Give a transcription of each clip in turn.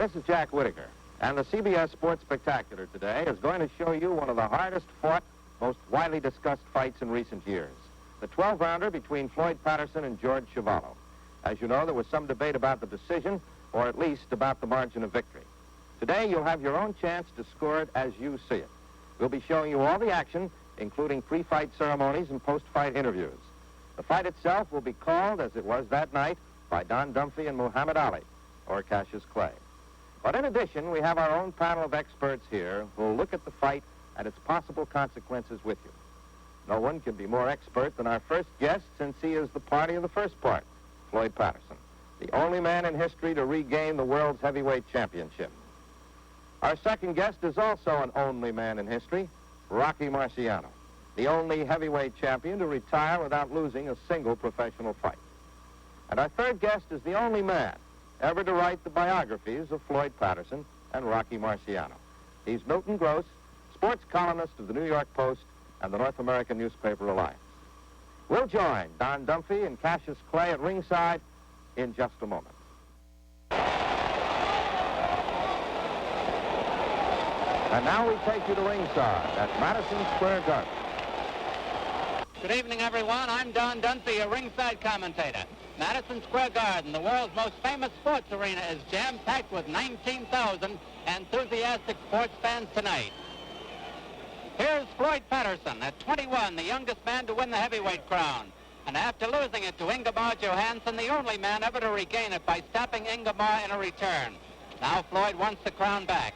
This is Jack Whitaker, and the CBS Sports Spectacular today is going to show you one of the hardest fought, most widely discussed fights in recent years. The 12-rounder between Floyd Patterson and GeorgeChuvalo. As you know, there was some debate about the decision, or at least about the margin of victory. Today, you'll have your own chance to score it as you see it. We'll be showing you all the action, including pre-fight ceremonies and post-fight interviews. The fight itself will be called, as it was that night, by Don Dunphy and Muhammad Ali, or Cassius Clay. But in addition, we have our own panel of experts here who will look at the fight and its possible consequences with you. No one can be more expert than our first guest, since he is the party of the first part, Floyd Patterson, the only man in history to regain the world's heavyweight championship. Our second guest is also an only man in history, Rocky Marciano, the only heavyweight champion to retire without losing a single professional fight. And our third guest is the only man ever to write the biographies of Floyd Patterson and Rocky Marciano. He's Milton Gross, sports columnist of the New York Post and the North American Newspaper Alliance. We'll join Don Dunphy and Cassius Clay at ringside in just a moment. And now we take you to ringside at Madison Square Garden. Good evening, everyone. I'm Don Dunphy, a ringside commentator. Madison Square Garden, the world's most famous sports arena, is jam-packed with 19,000 enthusiastic sports fans tonight. Here's Floyd Patterson, at 21, the youngest man to win the heavyweight crown. And after losing it to Ingemar Johansson, the only man ever to regain it by stopping Ingemar in a return. Now Floyd wants the crown back.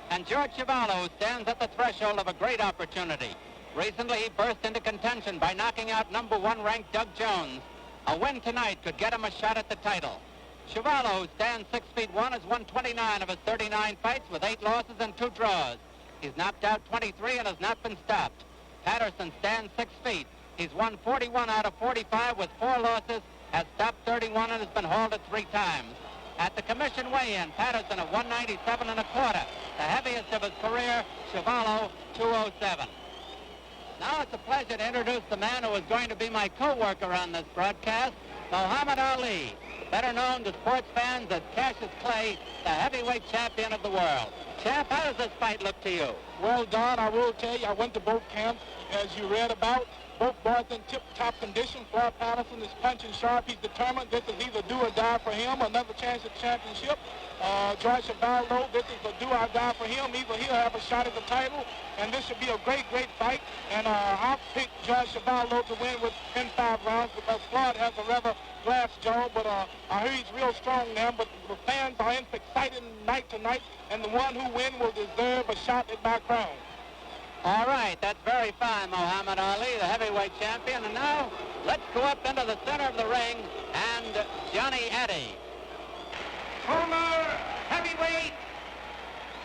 And GeorgeChuvalo stands at the threshold of a great opportunity. Recently, he burst into contention by knocking out number 1 ranked Doug Jones. A win tonight could get him a shot at the title. Chuvalo, who stands 6'1", has won 29 of his 39 fights with 8 losses and 2 draws. He's knocked out 23 and has not been stopped. Patterson stands 6 feet. He's won 41 out of 45 with 4 losses, has stopped 31 and has been hauled at 3 times. At the commission weigh-in, Patterson at 197 1/4, the heaviest of his career, Chuvalo 207. Now it's a pleasure to introduce the man who is going to be my co-worker on this broadcast, Muhammad Ali, better known to sports fans as Cassius Clay, the heavyweight champion of the world. Champ, how does this fight look to you? Well, Don, I will tell you, I went to both camps, as you read about. Both boys in tip-top condition. Floyd Patterson is punching sharp. He's determined this is either do or die for him, another chance at championship. GeorgeChuvalo, this is a do or die for him. Either he'll have a shot at the title, and this should be a great, great fight. And I'll pick GeorgeChuvalo to win with 10-5 rounds because Floyd has a rather glass jaw, but I hear he's real strong now. But the fans are excited night to night, and the one who wins will deserve a shot at my crown. All right, that's very fine, Muhammad Ali, the heavyweight champion. And now, let's go up into the center of the ring and Johnny Eddie. Former heavyweight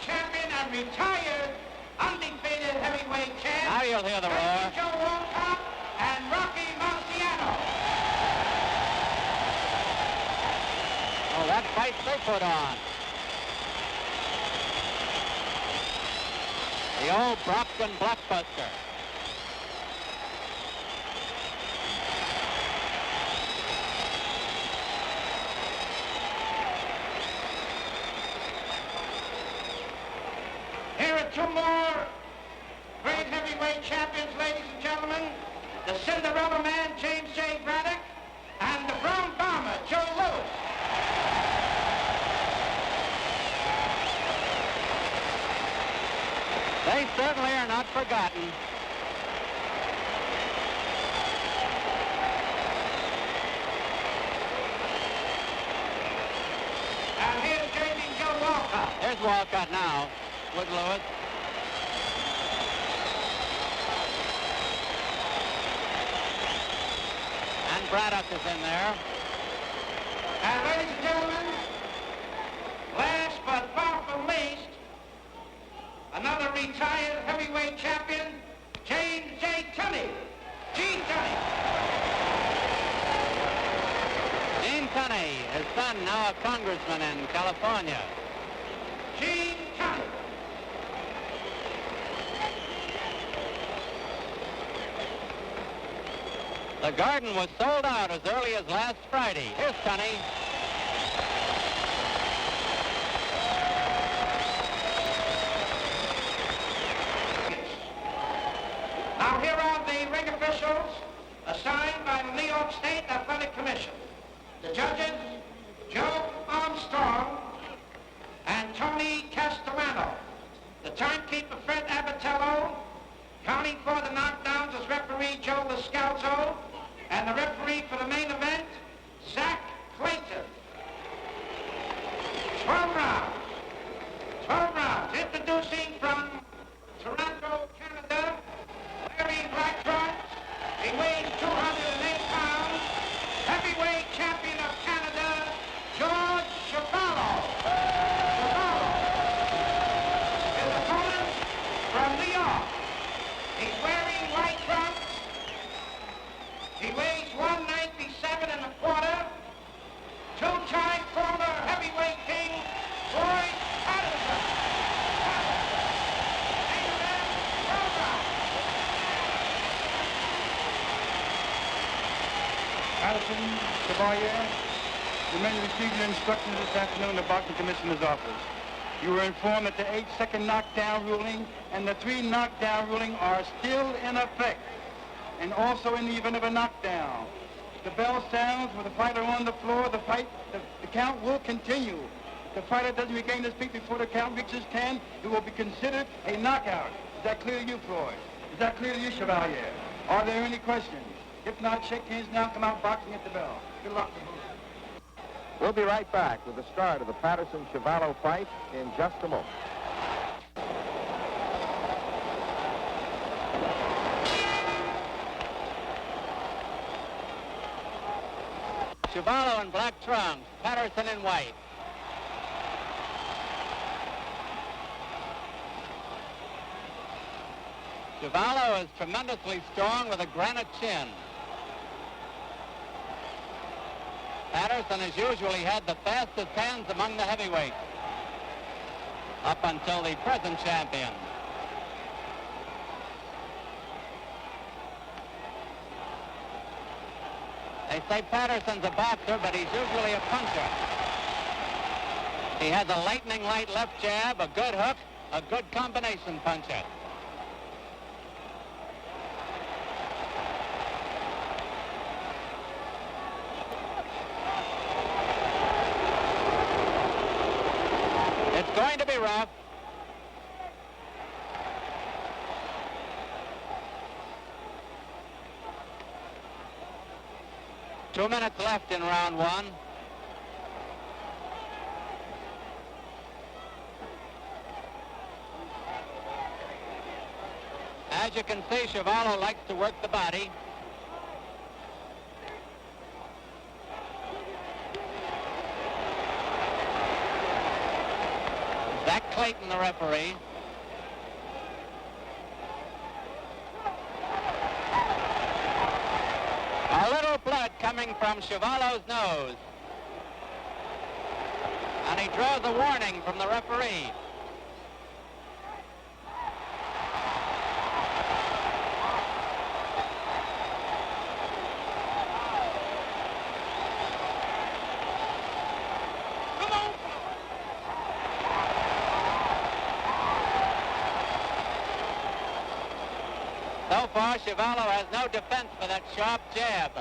champion and retired undefeated heavyweight champ. Now you'll hear the roar. Joe Walcott and Rocky Marciano. Oh, that fight's they put on. The old Brockton blockbuster. Here are 2 more great heavyweight champions, ladies and gentlemen. The Cinderella Man, James J. Braddock, and the Brown Bomber, Joe Louis. They certainly are not forgotten. And here's J.B. Joe Walcott. There's Walcott now with Lewis. And Braddock is in there. And ladies and gentlemen, last but far from least, another retired heavyweight champion, James J. Tunney. Gene Tunney. Gene Tunney, his son, now a congressman in California. Gene Tunney. The Garden was sold out as early as last Friday. Here's Tunney. Now here are the ring officials assigned by the New York State Athletic Commission. The judges, Joe Armstrong and Tony Castellano. The timekeeper, Fred Abatello. Counting for the knockdowns is referee Joe Lascalzo. And the referee for the main event, Zach Clayton. 12 rounds. 12 rounds. Introducing from Toronto, Canada, Larry Blackburn. He weighs 208 pounds. Heavyweight champion of Canada, GeorgeChuvalo. His opponent from New York. He's wearing white trunks. He weighs 197 and a quarter. Two-time former heavyweight king, Floyd Patterson. Patterson, Chevalier, the men received your instructions this afternoon in the Boxing Commissioner's office. You were informed that the 8-second knockdown ruling and the 3 knockdown ruling are still in effect, and also in the event of a knockdown. The bell sounds with the fighter on the floor, the count will continue. If the fighter doesn't regain his feet before the count reaches 10, it will be considered a knockout. Is that clear to you, Floyd? Is that clear to you, Chevalier? Are there any questions? If not, shake hands now, come out boxing at the bell. Good luck to both. We'll be right back with the start of the Patterson-Chuvalo fight in just a moment. Chuvalo in black trunks, Patterson in white. Chuvalo is tremendously strong with a granite chin. Patterson has usually had the fastest hands among the heavyweights, up until the present champion. They say Patterson's a boxer, but he's usually a puncher. He has a lightning light left jab, a good hook, a good combination puncher. It's going to be rough. Two minutes left in round one. As you can see, Chuvalo likes to work the body. Zach Clayton, the referee. A little blood coming from Chuvalo's nose. And he draws a warning from the referee. So far, Chuvalo has no defense for that sharp jab.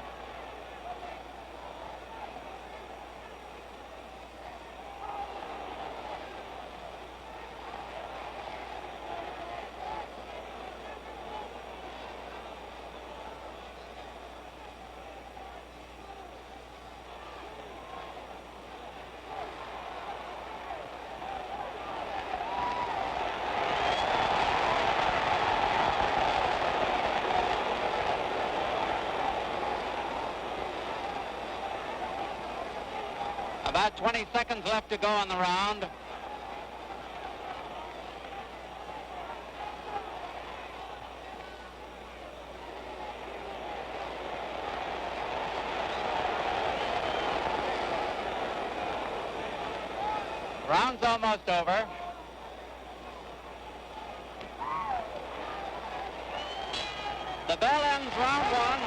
About 20 seconds left to go on the round. Round's almost over. The bell ends round one.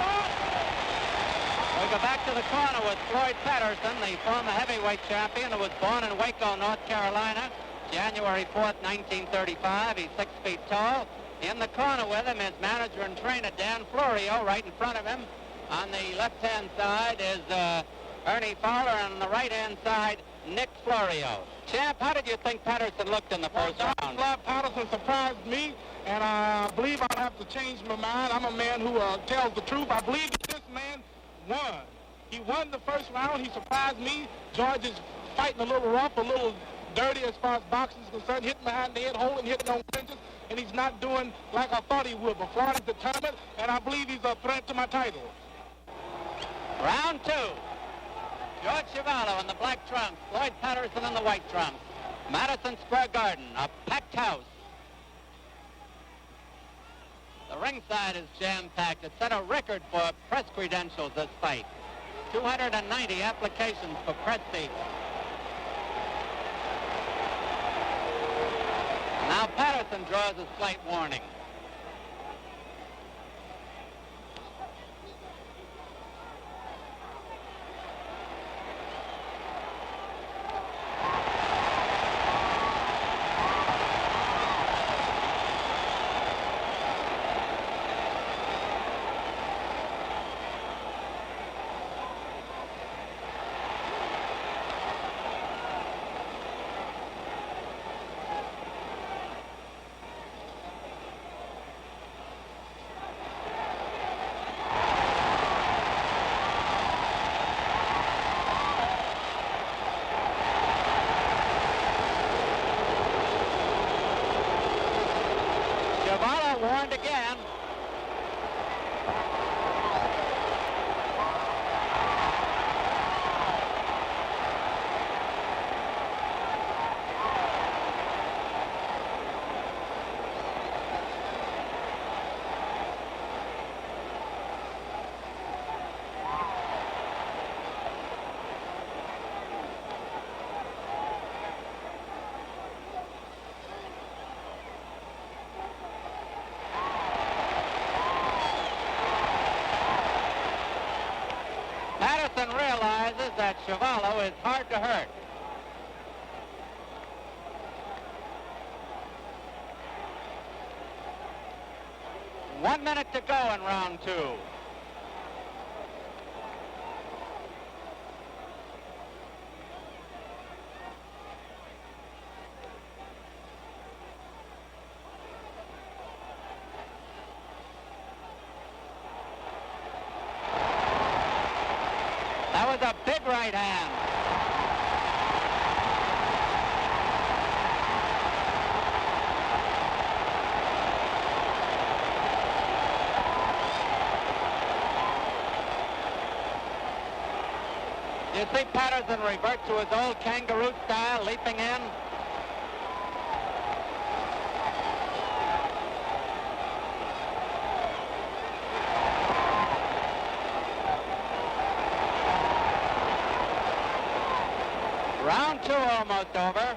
We go back to the corner with Floyd Patterson, the former heavyweight champion who was born in Waco, North Carolina, January 4th, 1935. He's 6 feet tall, In the corner with him is manager and trainer Dan Florio. Right in front of him on the left-hand side is Ernie Fowler, and on the right-hand side, Nick Florio. Champ, how did you think Patterson looked in the first round? Floyd Patterson surprised me, and I believe I'll have to change my mind. I'm a man who tells the truth. I believe that this man won. He won the first round. He surprised me. George is fighting a little rough, a little dirty as far as boxing is concerned, hitting behind the head, holding, hitting on clinches, and he's not doing like I thought he would. But Floyd is determined, and I believe he's a threat to my title. Round two. GeorgeChuvalo in the black trunks, Floyd Patterson in the white trunks. Madison Square Garden, a packed house. The ringside is jam-packed. It set a record for press credentials this fight. 290 applications for press seats. Now Patterson draws a slight warning. Chuvalo warned again. Patterson realizes that Chuvalo is hard to hurt. One minute to go in round two. That was a big right hand. You see Patterson revert to his old kangaroo style, leaping in. Round two almost over.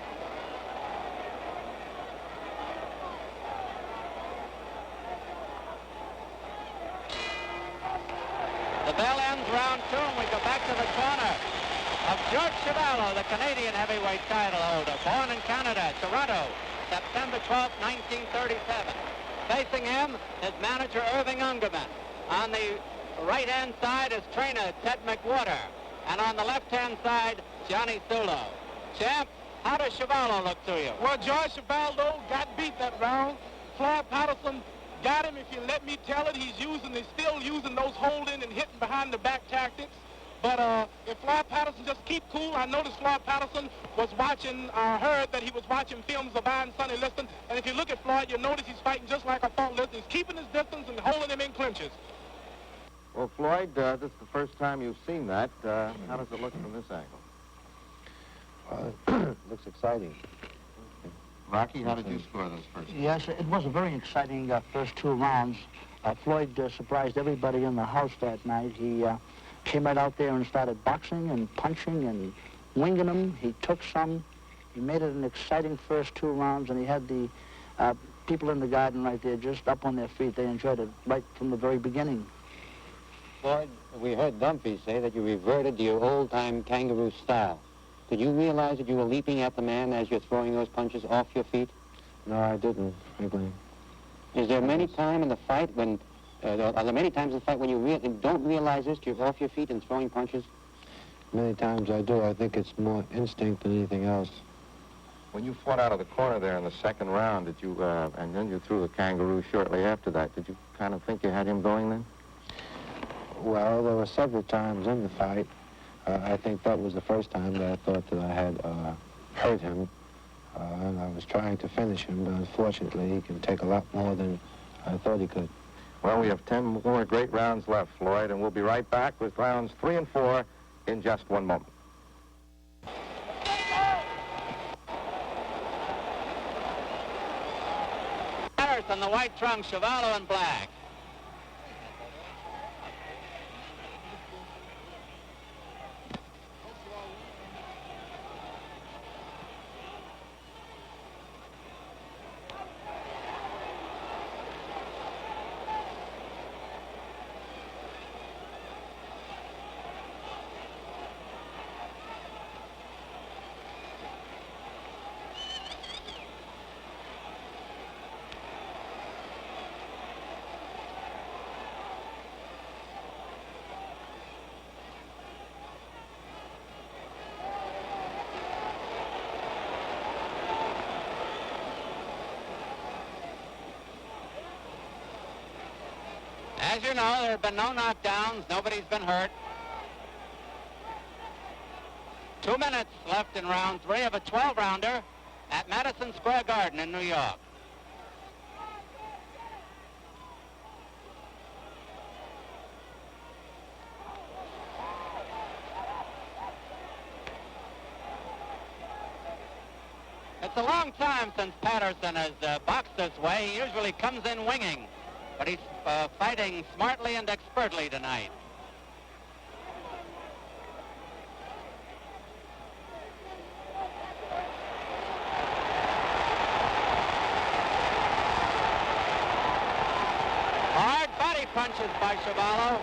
The bell ends round two, and we go back to the corner of GeorgeChuvalo, the Canadian heavyweight title holder, born in Canada, Toronto, September 12, 1937. Facing him is manager Irving Ungerman. On the right-hand side is trainer Ted McWhorter. And on the left-hand side, Johnny Sulo. Champ, how does Chuvalo look to you? Well, GeorgeChuvalo got beat that round. Floyd Patterson got him, if you let me tell it. He's still using those holding and hitting behind the back tactics. But if Floyd Patterson just keep cool, I noticed Floyd Patterson was watching, heard that he was watching films of Iron Sonny Liston. And if you look at Floyd, you'll notice he's fighting just like I thought Liston. He's keeping his distance and holding him in clinches. Well, Floyd, this is the first time you've seen that. How does it look from this angle? Looks exciting. Rocky, how did you score those first? Yes, it was a very exciting first two rounds. Floyd surprised everybody in the house that night. He came right out there and started boxing and punching and winging them. He took some. He made it an exciting first two rounds, and he had the people in the garden right there just up on their feet. They enjoyed it right from the very beginning. Floyd, we heard Dumpy say that you reverted to your old-time kangaroo style. Did you realize that you were leaping at the man as you're throwing those punches off your feet? No, I didn't, frankly. Is there many times in the fight when, are there many times in the fight when you don't realize this, you're off your feet and throwing punches? Many times I do. I think it's more instinct than anything else. When you fought out of the corner there in the second round, did you, and then you threw the kangaroo shortly after that, did you kind of think you had him going then? Well, there were several times in the fight. I think that was the first time that I thought that I had hurt him. And I was trying to finish him, but unfortunately he can take a lot more than I thought he could. Well, we have 10 more great rounds left, Floyd, and we'll be right back with rounds 3 and 4 in just one moment. Patterson, the white trunks, Chuvalo in black. As you know, there have been no knockdowns. Nobody's been hurt. 2 minutes left in round 3 of a 12-rounder at Madison Square Garden in New York. It's a long time since Patterson has boxed this way. He usually comes in winging. But he's fighting smartly and expertly tonight. Hard body punches by Chuvalo.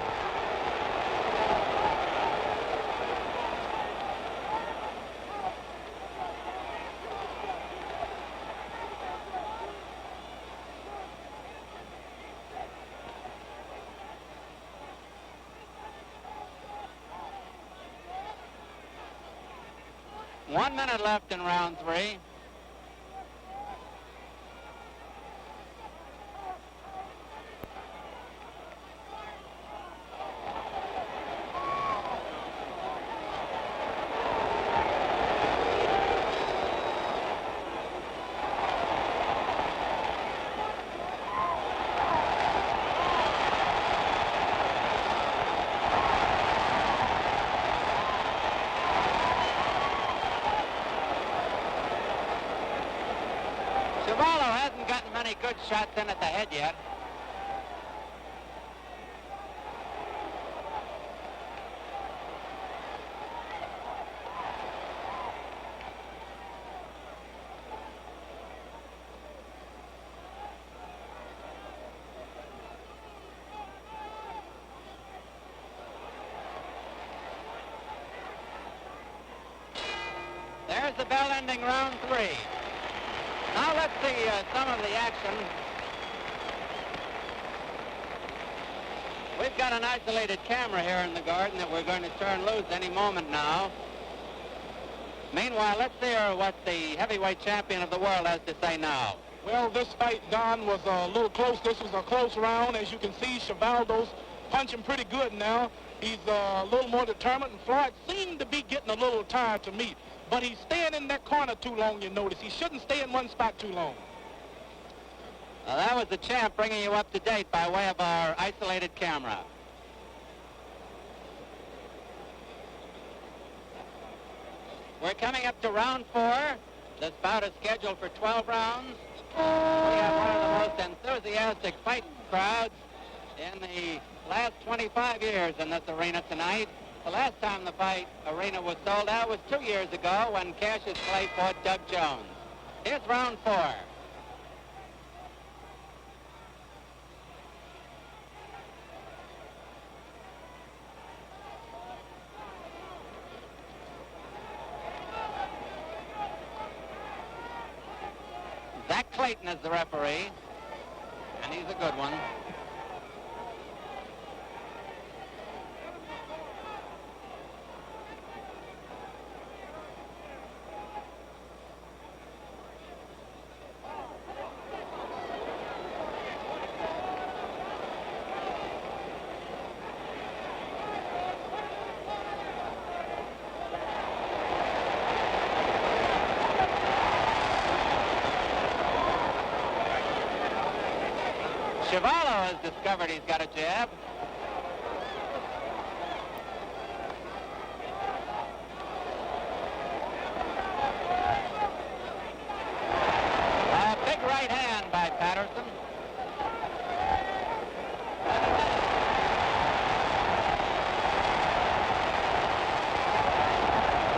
One minute left in round 3. Chuvalo hasn't gotten many good shots in at the head yet. There's the bell ending round 3. Now let's see some of the action. We've got an isolated camera here in the garden that we're going to turn loose any moment now. Meanwhile, let's hear what the heavyweight champion of the world has to say now. Well, this fight, Don, was a little close. This was a close round. As you can see, Chuvalo's punching pretty good now. He's a little more determined, and Floyd seemed to be getting a little tired to me. But he's staying in that corner too long, you notice. He shouldn't stay in one spot too long. Well, that was the champ bringing you up to date by way of our isolated camera. We're coming up to round 4. This bout is scheduled for 12 rounds. We have one of the most enthusiastic fight crowds in the last 25 years in this arena tonight. The last time the fight arena was sold out was 2 years ago when Cassius Clay fought Doug Jones. Here's round 4. Zach Clayton is the referee. and he's a good one. Chuvalo has discovered he's got a jab. A big right hand by Patterson.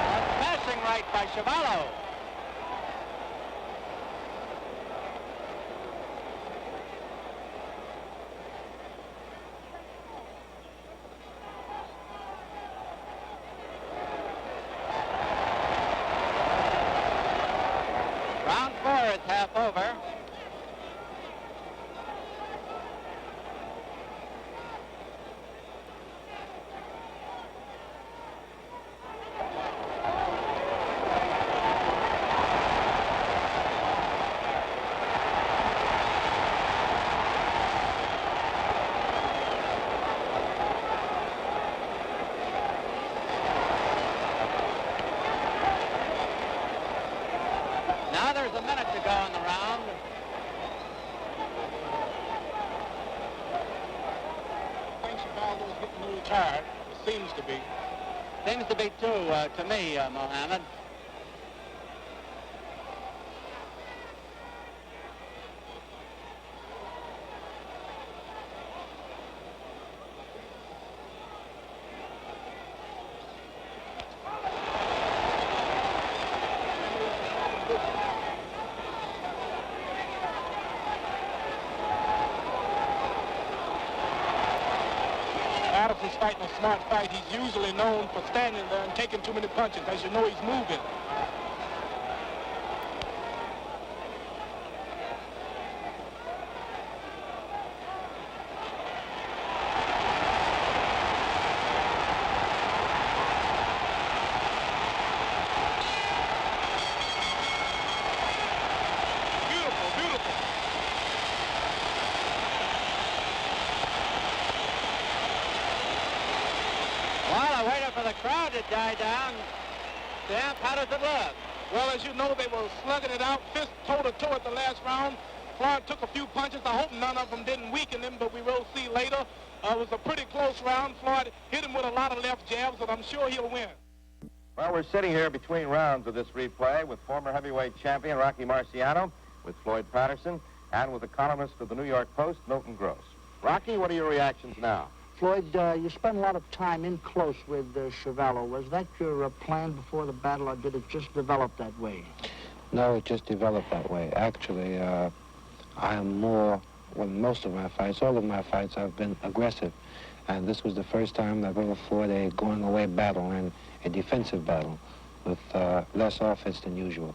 A smashing right by Chuvalo. Round 4 is half over. Now there's a minute to go in the round. I think Chuvalo is getting a little tired. It seems to be. Seems to be too, to me, Mohammed. Patterson's fighting a smart fight. He's usually known for standing there and taking too many punches. As you know, he's moving. Beautiful, beautiful. While I waited for the crowd to die down, Sam, how does it look? Well, as you know, they were slugging it out, fist toe-to-toe at the last round. Floyd took a few punches. I hope none of them didn't weaken him, but we will see later. It was a pretty close round. Floyd hit him with a lot of left jabs, and I'm sure he'll win. Well, we're sitting here between rounds of this replay with former heavyweight champion Rocky Marciano, with Floyd Patterson, and with the columnist of the New York Post, Milton Gross. Rocky, what are your reactions now? Floyd, you spent a lot of time in close with Chuvalo. Was that your plan before the battle, or did it just develop that way? No, it just developed that way. Actually, I am more, well, most of my fights, all of my fights, I've been aggressive. And this was the first time I've ever fought a going-away battle and a defensive battle with less offense than usual.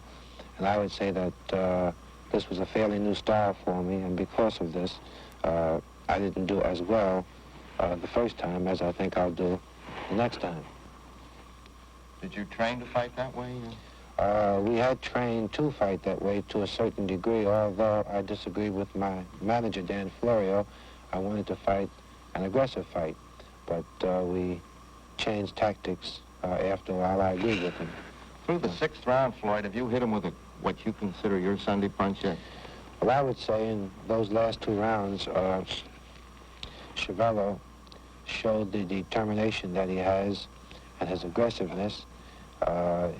And I would say that this was a fairly new style for me, and because of this, I didn't do as well the first time as I think I'll do the next time. Did you train to fight that way? We had trained to fight that way to a certain degree, although I disagree with my manager, Dan Florio. I wanted to fight an aggressive fight, but we changed tactics after a while. I agreed with him. Through the 6th round, Floyd, have you hit him with what you consider your Sunday punch yet? Well, I would say in those last 2 rounds, Chuvalo showed the determination that he has and his aggressiveness.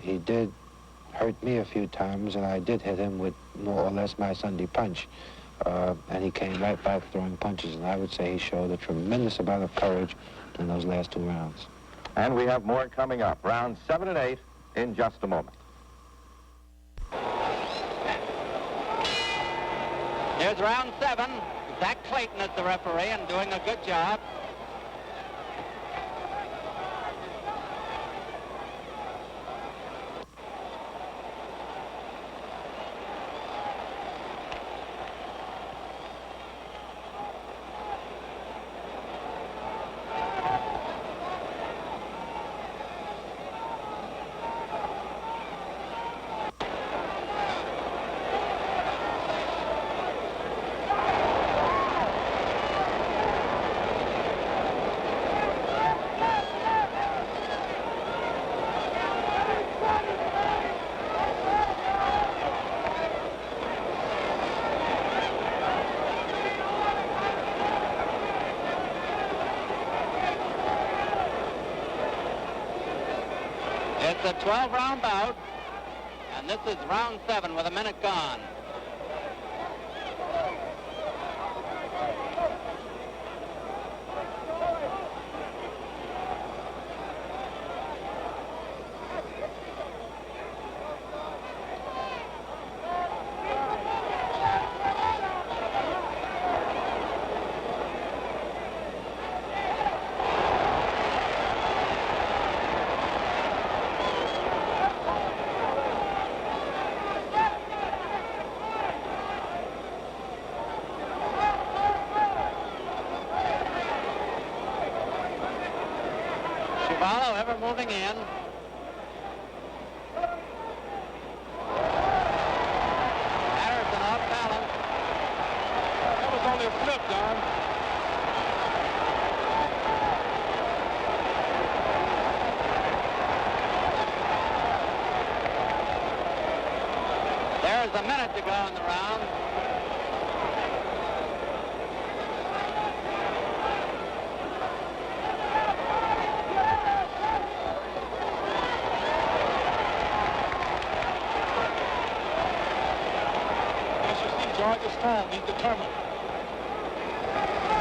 He did hurt me a few times, and I did hit him with more or less my Sunday punch. And he came right back throwing punches, and I would say he showed a tremendous amount of courage in those last 2 rounds. And we have more coming up. Rounds 7 and 8 in just a moment. Here's round 7. Zach Clayton is the referee and doing a good job. a 12-round bout, and this is round 7 with a minute gone. Chuvalo ever moving in. Patterson off balance. That was only a flip, Don. There's a minute to go in the round. George is strong. He's determined.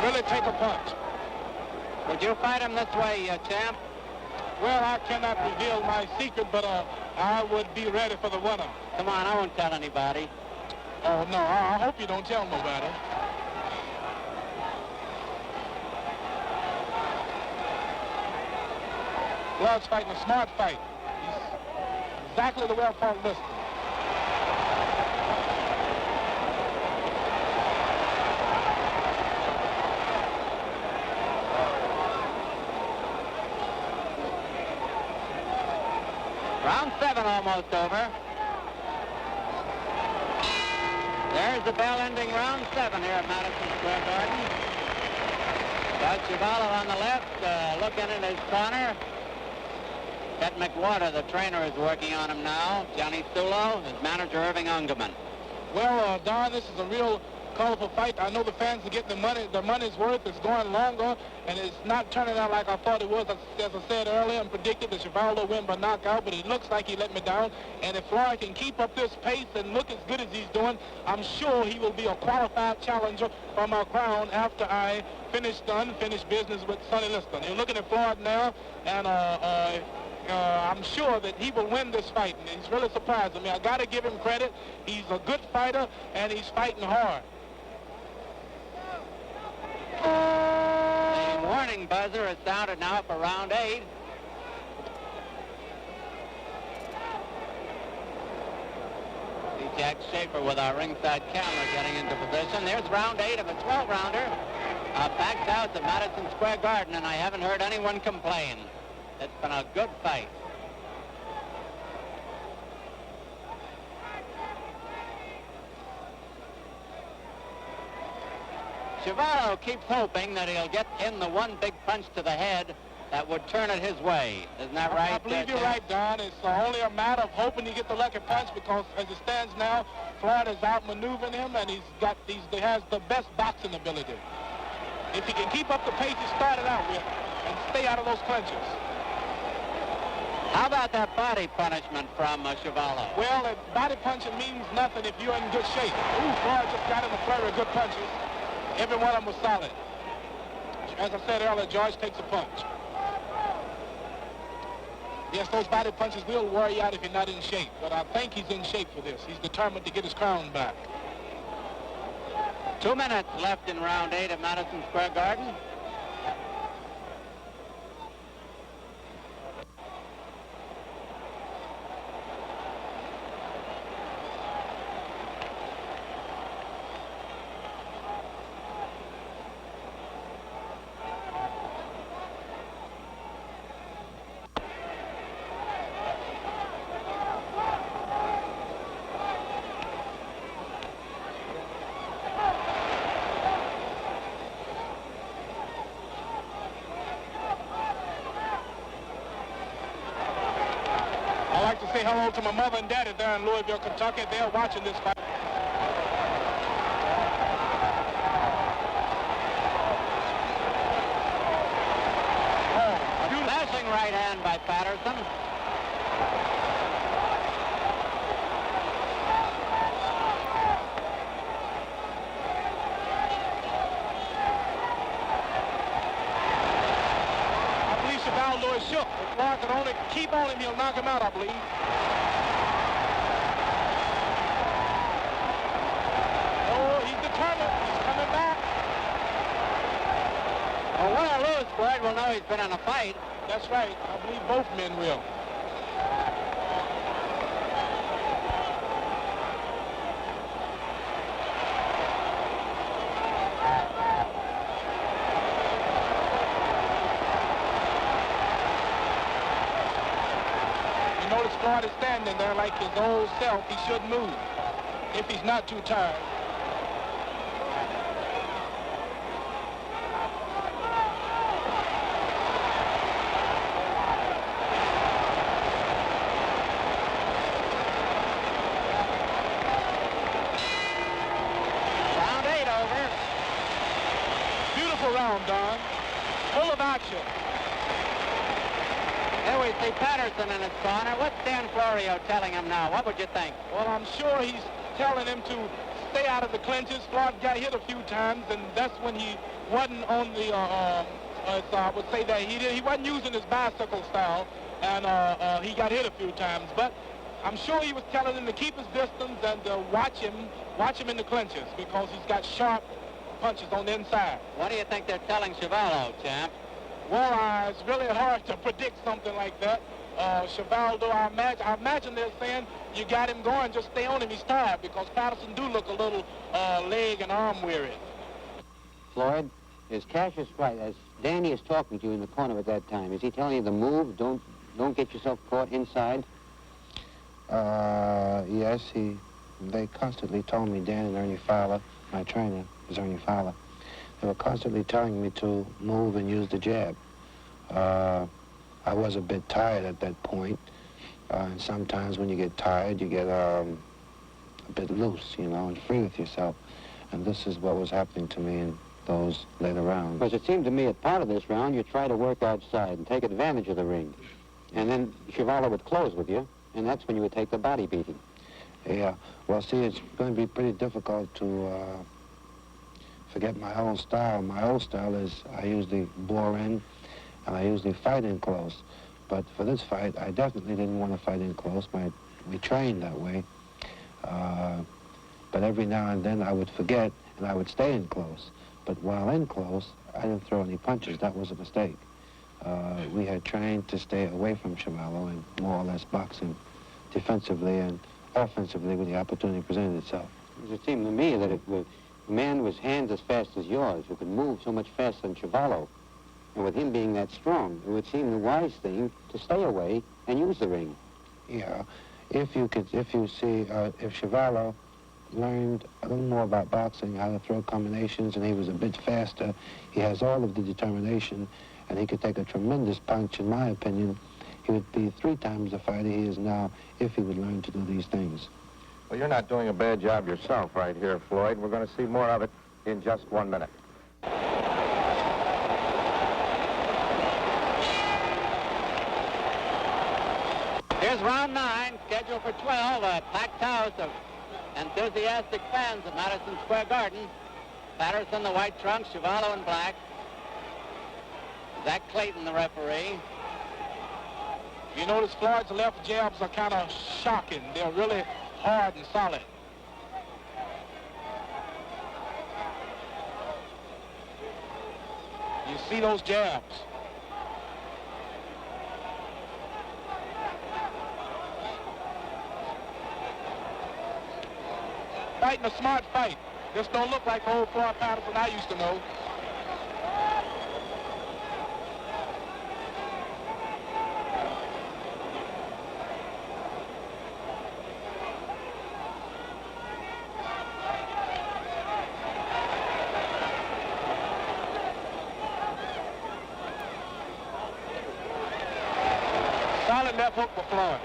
Really take a punch. Would you fight him this way, champ? Well, I cannot reveal my secret, but I would be ready for the winner. Come on, I won't tell anybody. Oh, no, I hope you don't tell nobody. Floyd's fighting a smart fight. He's exactly the way I fought Liston. Round 7 almost over. There's the bell ending round 7 here at Madison Square Garden. Got Chuvalo on the left, looking in his corner. Ted McWhorter, the trainer, is working on him now. Johnny Sulo, his manager, Irving Ungerman. Well, Don, this is a real colorful fight. I know the fans are getting the money's worth. It's going longer, and it's not turning out like I thought it was. As I said earlier, and predicted that Chuvalo will win by knockout, but it looks like he let me down. And if Floyd can keep up this pace and look as good as he's doing, I'm sure he will be a qualified challenger for my crown after I finish unfinished business with Sonny Liston. You're looking at Floyd now, and I'm sure that he will win this fight, and he's really surprising me. I got to give him credit. He's a good fighter, and he's fighting hard. The warning buzzer is sounded now for round 8. See Jack Schaefer with our ringside camera getting into position. There's round 8 of a 12-rounder. Packed out to Madison Square Garden, and I haven't heard anyone complain. It's been a good fight. Chuvalo keeps hoping that he'll get in the one big punch to the head that would turn it his way. Isn't that right? I believe you're right, Don. It's only a matter of hoping he gets the lucky punch, because as it stands now, Floyd is outmaneuvering him, and he has the best boxing ability. If he can keep up the pace he started out with and stay out of those clinches. How about that body punishment from Chuvalo? Well, body punching means nothing if you're in good shape. Ooh, Floyd just got in a flurry of good punches. Every one of them was solid. As I said earlier, George takes a punch. Yes, those body punches will wear you out if you're not in shape, but I think he's in shape for this. He's determined to get his crown back. 2 minutes left in round 8 at Madison Square Garden. I'd like to say hello to my mother and daddy there in Louisville, Kentucky. They're watching this fight. Flashing right hand by Patterson. keep on him, he'll knock him out, I believe. Oh, he's determined. He's coming back. Well, win or lose, Floyd will know he's been in a fight. That's right. I believe both men will. You notice Floyd is standing there like his old self. He should move if he's not too tired. Round, Don. Full of action. There we see Patterson in his corner. What's Dan Florio telling him now? What would you think? Well, I'm sure he's telling him to stay out of the clinches. Floyd got hit a few times, and that's when he wasn't on the, I would say that he wasn't using his bicycle style, and he got hit a few times. But I'm sure he was telling him to keep his distance and watch him in the clinches, because he's got sharp punches on the inside. What do you think they're telling Chuvalo, champ? Well, it's really hard to predict something like that. Chuvalo, I imagine they're saying, you got him going, just stay on him, he's tired, because Patterson do look a little leg and arm weary. Floyd, is Cassius right? As Danny is talking to you in the corner at that time, is he telling you to move, don't get yourself caught inside? Yes, they constantly told me, Dan and Ernie Fowler, my trainer, was Ernie Fowler. They were constantly telling me to move and use the jab. I was a bit tired at that point, and sometimes when you get tired, you get a bit loose, you know, and free with yourself. And this is what was happening to me in those later rounds. Because it seemed to me at part of this round, you try to work outside and take advantage of the ring. And then Chuvalo would close with you, and that's when you would take the body beating. Yeah, well, see, it's going to be pretty difficult to forget my old style. My old style is I usually bore in, and I usually fight in close. But for this fight, I definitely didn't want to fight in close. We trained that way. But every now and then I would forget, and I would stay in close. But while in close, I didn't throw any punches. That was a mistake. We had trained to stay away from Chuvalo and more or less box him defensively and offensively when the opportunity presented itself. It seemed to me that a man with hands as fast as yours, who could move so much faster than Chuvalo, and with him being that strong, it would seem the wise thing to stay away and use the ring. Yeah, if Chuvalo learned a little more about boxing, how to throw combinations, and he was a bit faster, he has all of the determination, and he could take a tremendous punch, in my opinion. He would be 3 times the fighter he is now if he would learn to do these things. Well, you're not doing a bad job yourself right here, Floyd. We're going to see more of it in just 1 minute. Here's round 9, scheduled for 12, a packed house of enthusiastic fans at Madison Square Garden. Patterson, the white trunks, Chuvalo in black. Zach Clayton, the referee. You notice Floyd's left jabs are kind of shocking. They're really hard and solid. You see those jabs. Fighting a smart fight. This don't look like the old Floyd Patterson I used to know. Solid left hook for Floyd.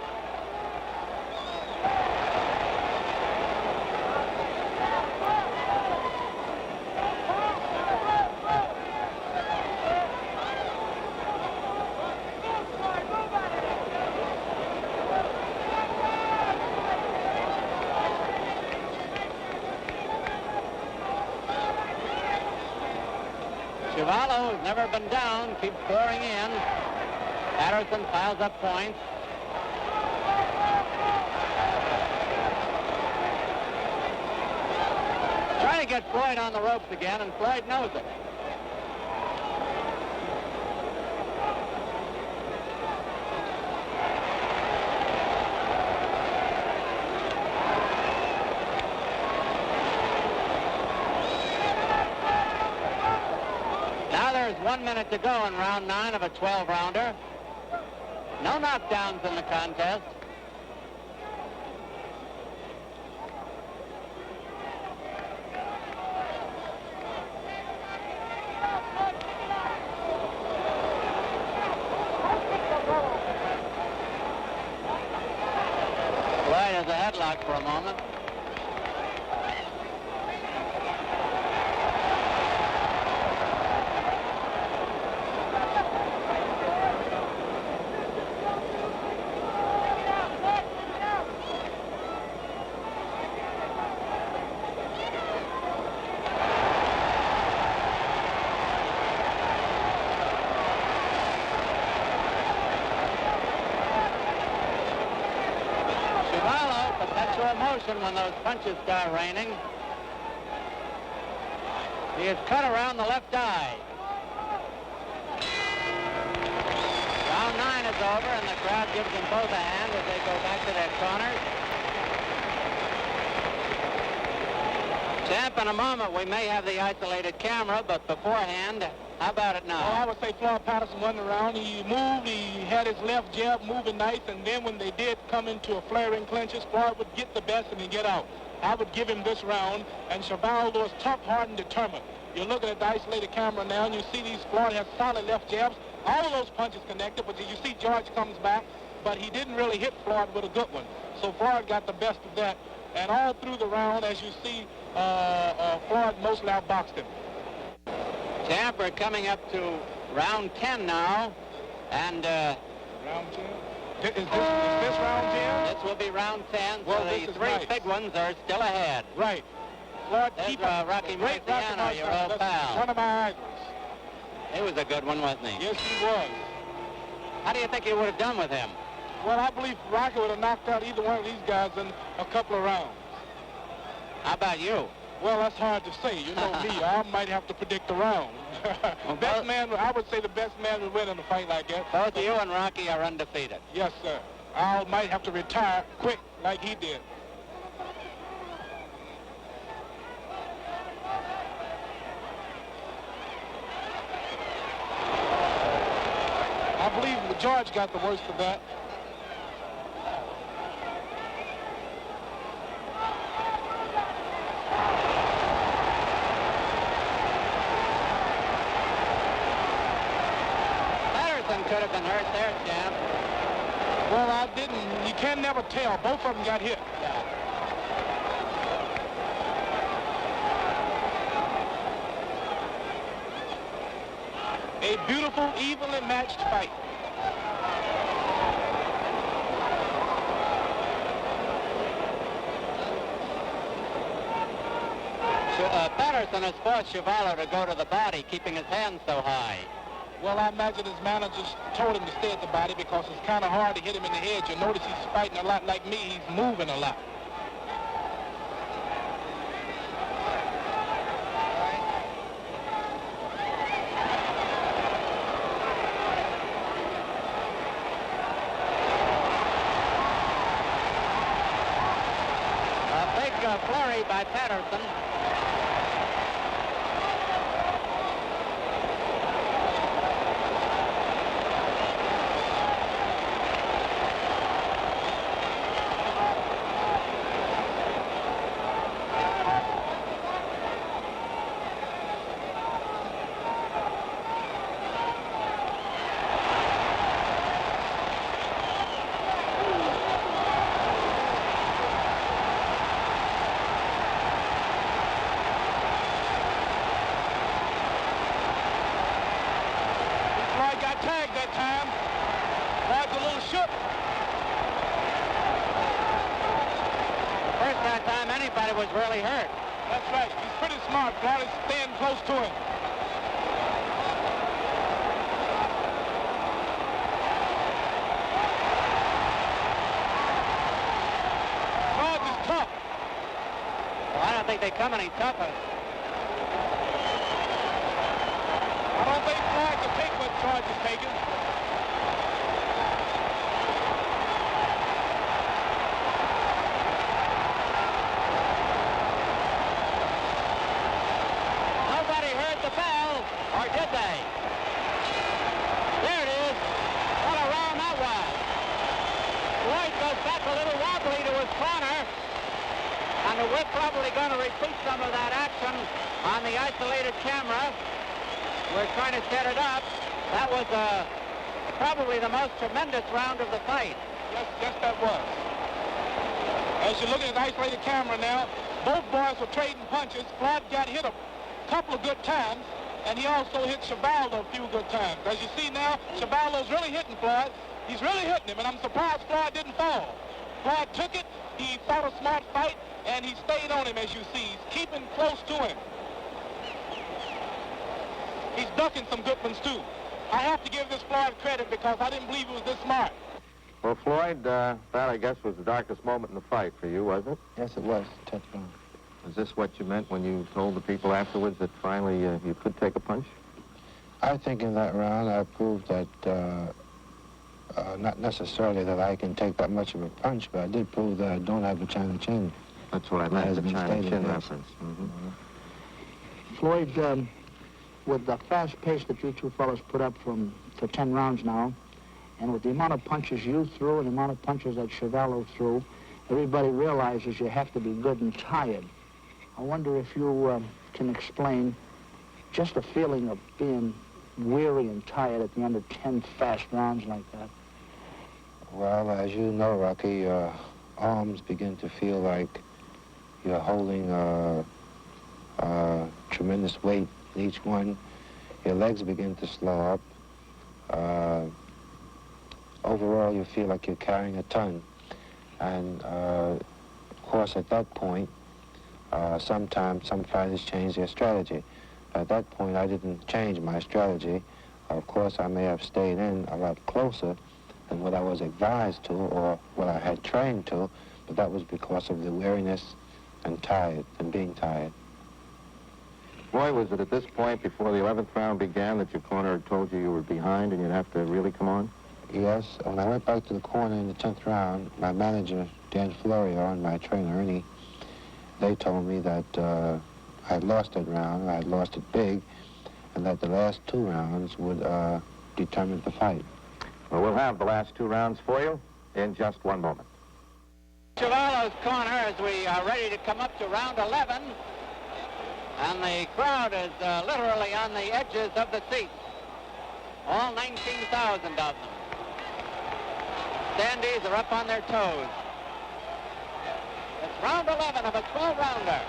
Chuvalo has never been down, keeps pouring in. Patterson piles up points. Trying to get Floyd on the ropes again, and Floyd knows it. Now there's 1 minute to go in round 9 of a 12-rounder. No knockdowns in the contest. Floyd has a headlock for a moment. When those punches start raining. He is cut around the left eye. Round 9 is over, and the crowd gives them both a hand as they go back to their corners. Champ, in a moment we may have the isolated camera, but beforehand, how about it now? Well, I would say Floyd Patterson wasn't around. He moved, he had his left jab moving nice, and then when they did come into a flaring clinches, Floyd would get the best and he'd get out. I would give him this round, and Chuvalo was tough, hard, and determined. You're looking at the isolated camera now, and you see Floyd has solid left jabs. All of those punches connected, but you see George comes back, but he didn't really hit Floyd with a good one. So Floyd got the best of that. And all through the round, as you see, Floyd mostly outboxed him. Champ, we're coming up to round 10 now, and round 10? Is this round 10? This will be round 10, well, so the three big ones are still ahead. Right. Floyd, keep Rocky Marciano, your old pal. One of my idols. He was a good one, wasn't he? Yes, he was. How do you think he would have done with him? Well, I believe Rocky would have knocked out either one of these guys in a couple of rounds. How about you? Well, that's hard to say. You know me. I might have to predict the round. Best man, I would say the best man would win in a fight like that. Both you and Rocky are undefeated. Yes, sir. I might have to retire quick like he did. I believe George got the worst of that. Could have been hurt there, Champ. Well, I didn't. You can never tell. Both of them got hit. Yeah. A beautiful, evenly matched fight. Patterson has forced Chuvalo to go to the body, keeping his hands so high. Well, I imagine his managers told him to stay at the body because it's kind of hard to hit him in the head. You notice he's fighting a lot like me. He's moving a lot. A big flurry by Patterson. Was really hurt. That's right. He's pretty smart. Floyd is staying close to him. Well, I don't think they come any tougher. I don't think Floyd can take what George is taking. Nobody heard the bell, or did they? There it is. What a round that was. Floyd goes back a little wobbly to his corner, and we're probably going to repeat some of that action on the isolated camera. We're trying to set it up. That was probably the most tremendous round of the fight. Yes, that was. As you're looking at the isolated camera now, both boys were trading punches. Floyd got hit a couple of good times, and he also hit Chuvalo a few good times. As you see now, Chuvalo's really hitting Floyd. He's really hitting him, and I'm surprised Floyd didn't fall. Floyd took it, he fought a smart fight, and he stayed on him, as you see. He's keeping close to him. He's ducking some good ones, too. I have to give this Floyd credit because I didn't believe he was this smart. Well, Floyd, that, I guess, was the darkest moment in the fight for you, wasn't it? Yes, it was. 10th round. Is this what you meant when you told the people afterwards that finally you could take a punch? I think in that round I proved that, not necessarily that I can take that much of a punch, but I did prove that I don't have a China chin. That's what I meant, the China chin reference. Floyd, with the fast pace that you two fellas put up for 10 rounds now, and with the amount of punches you threw and the amount of punches that Chuvalo threw, everybody realizes you have to be good and tired. I wonder if you can explain just the feeling of being weary and tired at the end of 10 fast rounds like that. Well, as you know, Rocky, your arms begin to feel like you're holding tremendous weight in each one. Your legs begin to slow up. Overall, you feel like you're carrying a ton. And, of course, at that point, sometimes some fighters change their strategy. At that point, I didn't change my strategy. Of course, I may have stayed in a lot closer than what I was advised to or what I had trained to, but that was because of the weariness and being tired. Boy, was it at this point before the 11th round began that your corner had told you were behind and you'd have to really come on? Yes, when I went back to the corner in the 10th round, my manager, Dan Florio, and my trainer, Ernie, they told me that I had lost that round, I had lost it big, and that the last 2 rounds would determine the fight. Well, we'll have the last 2 rounds for you in just one moment. Chuvalo's corner as we are ready to come up to round 11, and the crowd is literally on the edges of the seats. All 19,000 of them. Standees are up on their toes. It's round 11 of a 12-rounder.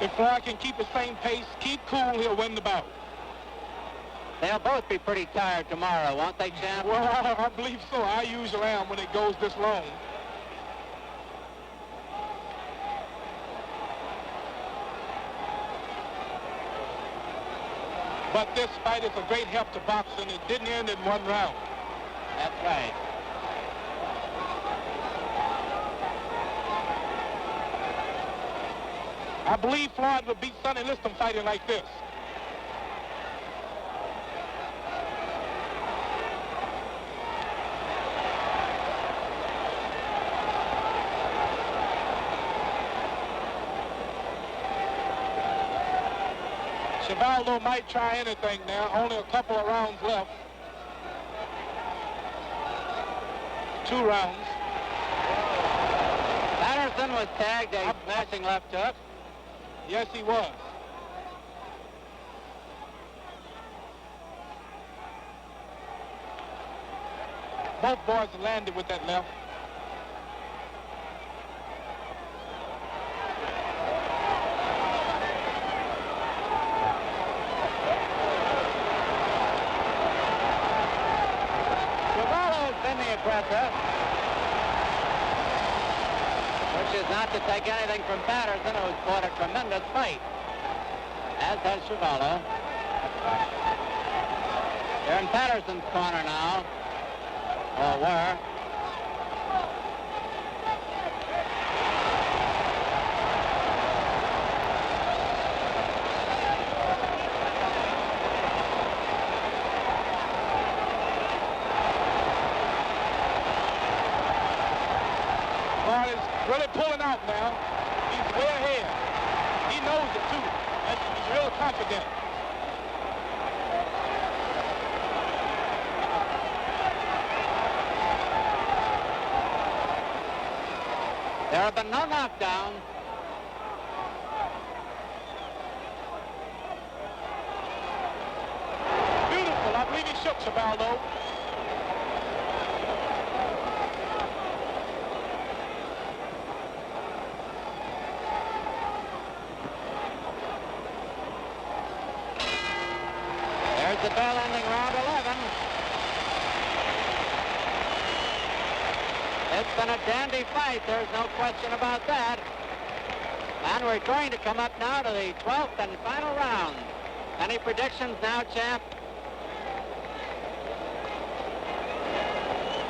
If Floyd can keep the same pace, keep cool, he'll win the bout. They'll both be pretty tired tomorrow, won't they, champ? Well, I believe so. I usually am when it goes this long. But this fight is a great help to boxing. It didn't end in 1 round. That's right. I believe Floyd would beat Sonny Liston fighting like this. Chuvalo might try anything now. Only a couple of rounds left. 2 rounds. Patterson was tagged a smashing left hook. Yes, he was. Both boys landed with that left. Chuvalo's been the aggressor. wishes not to take anything from Patterson, who's fought a tremendous fight, as has Chuvalo. They're in Patterson's corner now, or were. Floyd is really pulling out now. He's way ahead. He knows it too. He's real confident. There have been no knockdowns. Beautiful. I believe he shook Chuvalo. There's the bell ending round 11. It's been a dandy fight. There's no question about that. And we're going to come up now to the 12th and final round. Any predictions now, champ?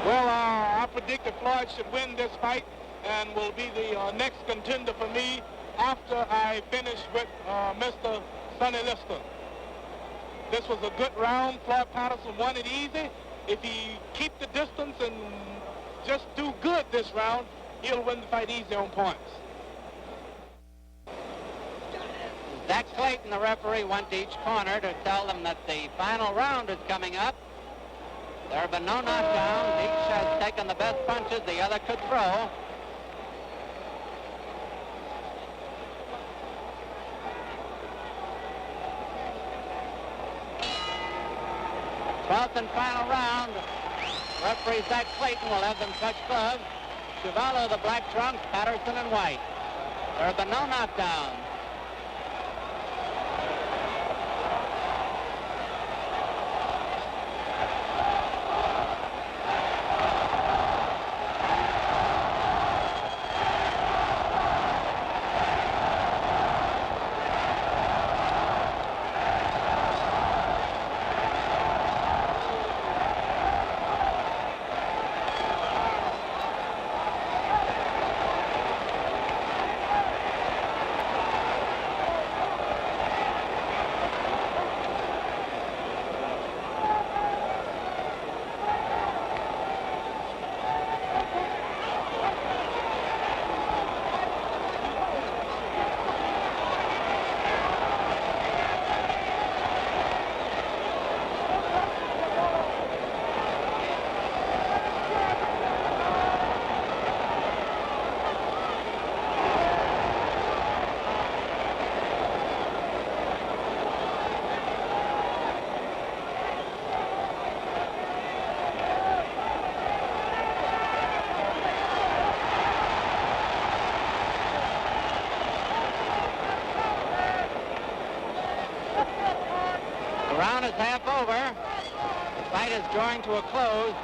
Well, I predict that Floyd should win this fight and will be the next contender for me after I finish with Mr. Sonny Liston. This was a good round. Floyd Patterson won it easy. If he keep the distance and just do good this round, he'll win the fight easy on points. Zach Clayton, the referee, went to each corner to tell them that the final round is coming up. There have been no knockdowns. Each has taken the best punches the other could throw. Twelfth and final round. Referee Zach Clayton will have them touch gloves. Chuvalo, the black trunks, Patterson in white. There have been no knockdowns. The round is half over. The fight is drawing to a close.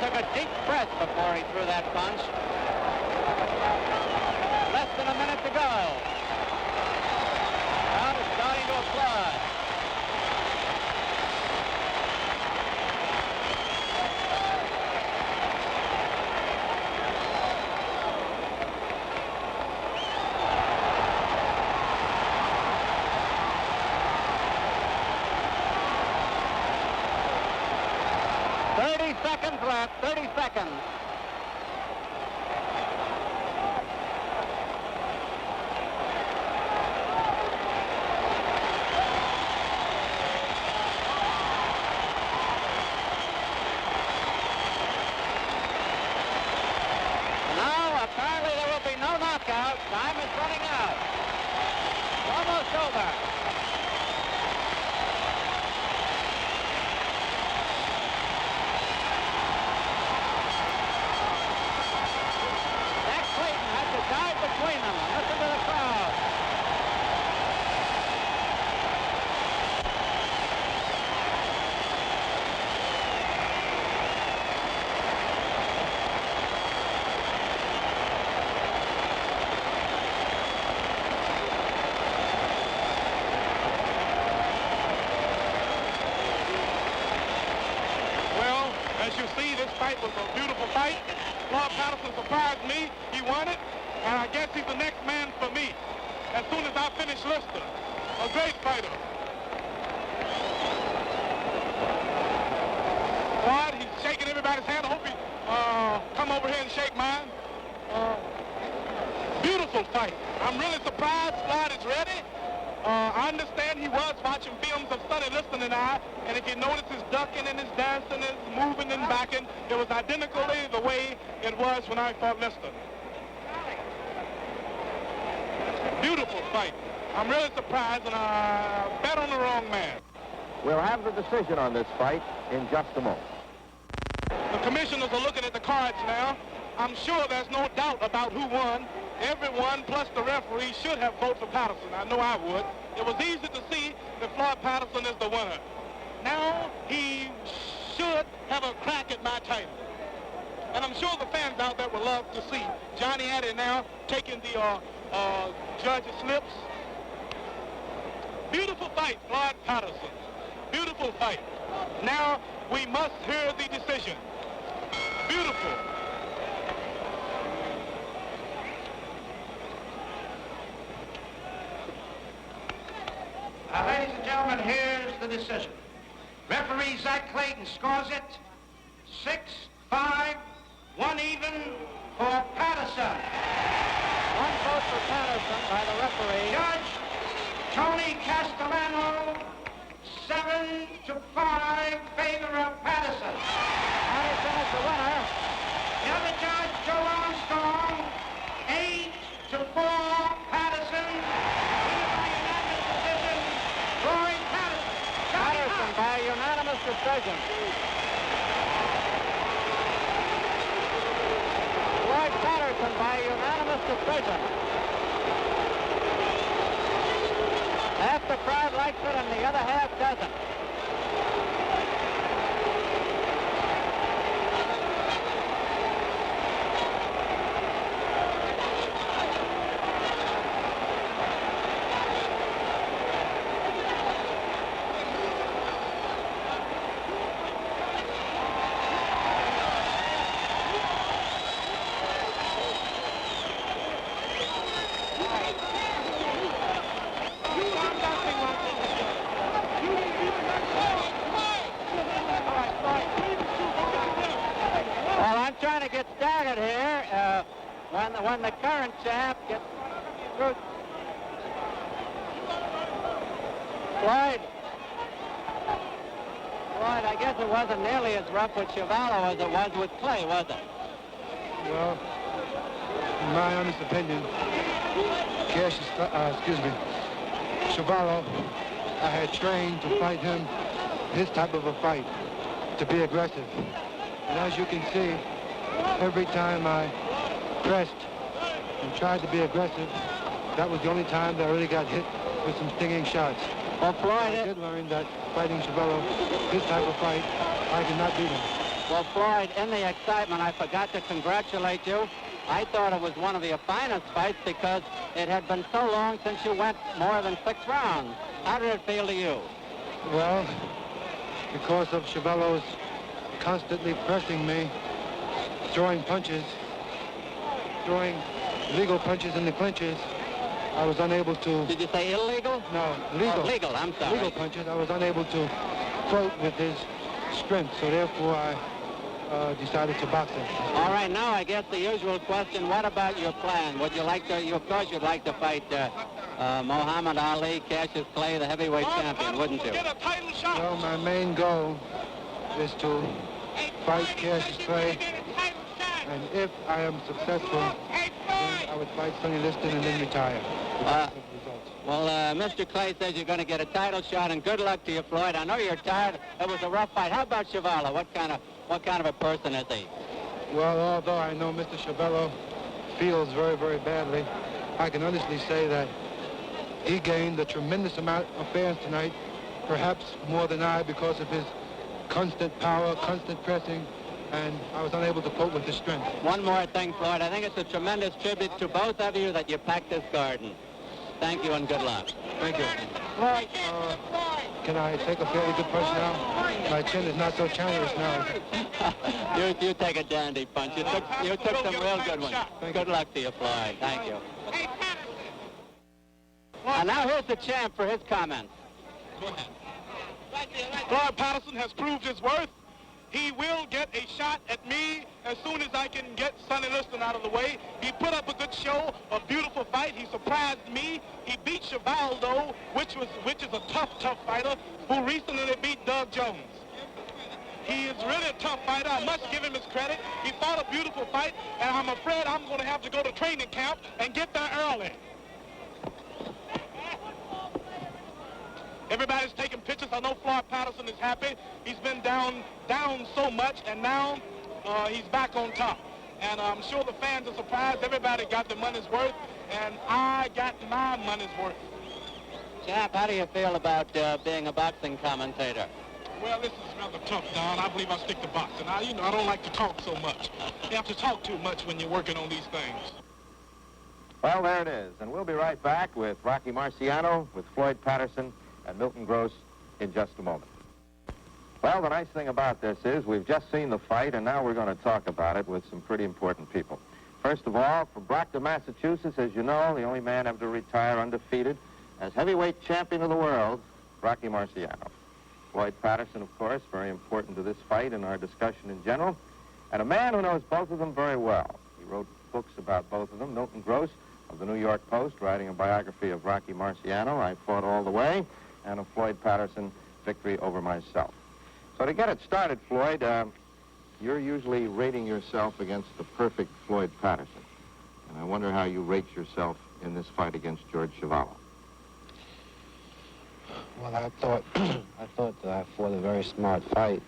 Took a deep breath before he threw that punch. Less than a minute to go. Crowd is starting to applaud. Seconds left, 30 seconds. Now, apparently there will be no knockout. Time is running out. Almost over. Jack Clayton had to dive between them. Listen to the crowd. Well, as you see, this fight was a beautiful fight. Floyd Patterson surprised me. He won it. And I guess he's the next man for me as soon as I finish Lister. A great fighter. Floyd, he's shaking everybody's hand. I hope he come over here and shake mine. Beautiful fight. I'm really surprised Floyd is ready. I understand he was watching films of Sonny Liston and I, and if you notice his ducking and his dancing and his moving and backing, it was identically the way it was when I fought Liston. Beautiful fight. I'm really surprised, and I bet on the wrong man. We'll have the decision on this fight in just a moment. The commissioners are looking at the cards now. I'm sure there's no doubt about who won. Everyone, plus the referee, should have voted for Patterson. I know I would. It was easy to see that Floyd Patterson is the winner. Now he should have a crack at my title. And I'm sure the fans out there would love to see Johnny Addy now taking the judge's slips. Beautiful fight, Floyd Patterson. Beautiful fight. Now we must hear the decision. Beautiful. Ladies and gentlemen, here's the decision. Referee Zach Clayton scores it 6-5, 1 even for Patterson. One vote for Patterson by the referee. Judge Tony Castellano, 7-5, favor of Patterson. Patterson is the winner. The other judge, Joe Armstrong, 8-4, Patterson. Winner by unanimous decision, Floyd Patterson. Johnny Patterson Hunt. by unanimous decision. Floyd Patterson by unanimous decision. Half the crowd likes it and the other half doesn't. Well, I'm trying to get started here. When the current champ gets through. Floyd, I guess it wasn't nearly as rough with Chuvalo as it was with Clay, was it? Well, in my honest opinion, Chuvalo, I had trained to fight him, his type of a fight, to be aggressive. And as you can see, every time I pressed and tried to be aggressive, that was the only time that I really got hit with some stinging shots. Well, Floyd, I did learn that fighting Chuvalo, his type of fight, I could not beat him. Well, Floyd, in the excitement, I forgot to congratulate you. I thought it was one of your finest fights because it had been so long since you went more than 6 rounds. How did it feel to you? Well, because of Chuvalo's constantly pressing me, throwing punches, throwing legal punches in the clinches, I was unable to... Did you say illegal? No, legal. Oh, legal, I'm sorry. Legal punches. I was unable to float with his strength, so therefore I decided to box him. All right, now I guess the usual question, what about your plan? Would you like to, of course you'd like to fight Muhammad Ali, Cassius Clay, the heavyweight champion, wouldn't you? Get a title shot. Well, my main goal is to fight Cassius Clay, and if I am successful, then I would fight Sonny Liston and then retire. Because of the results. Well, Mr. Clay says you're going to get a title shot, and good luck to you, Floyd. I know you're tired. It was a rough fight. How about Chuvalo? What kind of a person is he? Well, although I know Mr. Chuvalo feels very, very badly, I can honestly say that he gained a tremendous amount of fans tonight, perhaps more than I, because of his constant power, constant pressing, and I was unable to cope with his strength. One more thing, Floyd. I think it's a tremendous tribute to both of you that you packed this garden. Thank you and good luck. Thank you. Floyd, can I take a fairly good punch now? My chin is not so challenged now. you take a dandy punch. You took some real good ones. Good luck to you, Floyd. Thank you. And now here's the champ for his comments. Floyd Patterson has proved his worth. He will get a shot at me as soon as I can get Sonny Liston out of the way. He put up a good show, a beautiful fight. He surprised me. He beat Chuvalo, which is a tough fighter, who recently beat Doug Jones. He is really a tough fighter. I must give him his credit. He fought a beautiful fight, and I'm afraid I'm going to have to go to training camp and get there early. Everybody's taking pictures. I know Floyd Patterson is happy. He's been down so much, and now he's back on top. And I'm sure the fans are surprised. Everybody got their money's worth, and I got my money's worth. Champ, how do you feel about being a boxing commentator? Well, this is rather tough, Don. I believe I'll stick to boxing. I don't like to talk so much. You have to talk too much when you're working on these things. Well, there it is. And we'll be right back with Rocky Marciano, with Floyd Patterson, and Milton Gross in just a moment. Well, the nice thing about this is we've just seen the fight, and now we're going to talk about it with some pretty important people. First of all, from Brockton, Massachusetts, as you know, the only man ever to retire undefeated as heavyweight champion of the world, Rocky Marciano. Floyd Patterson, of course, very important to this fight and our discussion in general, and a man who knows both of them very well. He wrote books about both of them. Milton Gross of the New York Post, writing a biography of Rocky Marciano, I Fought All the Way, and of Floyd Patterson, Victory Over Myself. So to get it started, Floyd, you're usually rating yourself against the perfect Floyd Patterson. And I wonder how you rate yourself in this fight against George Chuvalo. Well, I thought that I fought a very smart fight,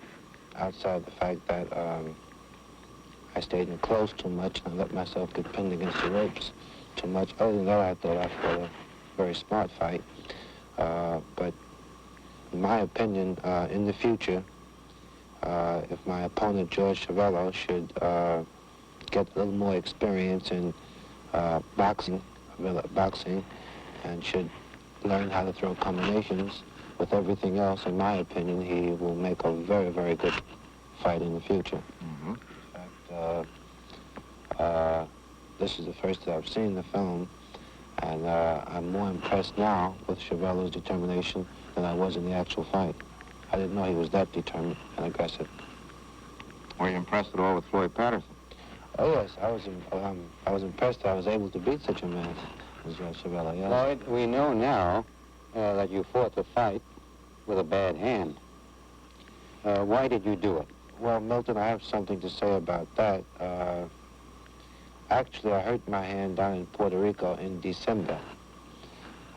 outside the fact that I stayed in close too much and I let myself get pinned against the ropes too much. Other than that, I thought I fought a very smart fight. But in my opinion, in the future, if my opponent, George Chuvalo, should get a little more experience in boxing, and should learn how to throw combinations with everything else, in my opinion, he will make a very, very good fight in the future. Mm-hmm. In fact, this is the first that I've seen the film, and I'm more impressed now with Chuvalo's determination than I was in the actual fight. I didn't know he was that determined and aggressive. Were you impressed at all with Floyd Patterson? Oh yes, I was impressed that I was able to beat such a man as George Chuvalo. Yes. Floyd, we know now that you fought the fight with a bad hand. Why did you do it? Well, Milton, I have something to say about that. Actually, I hurt my hand down in Puerto Rico in December.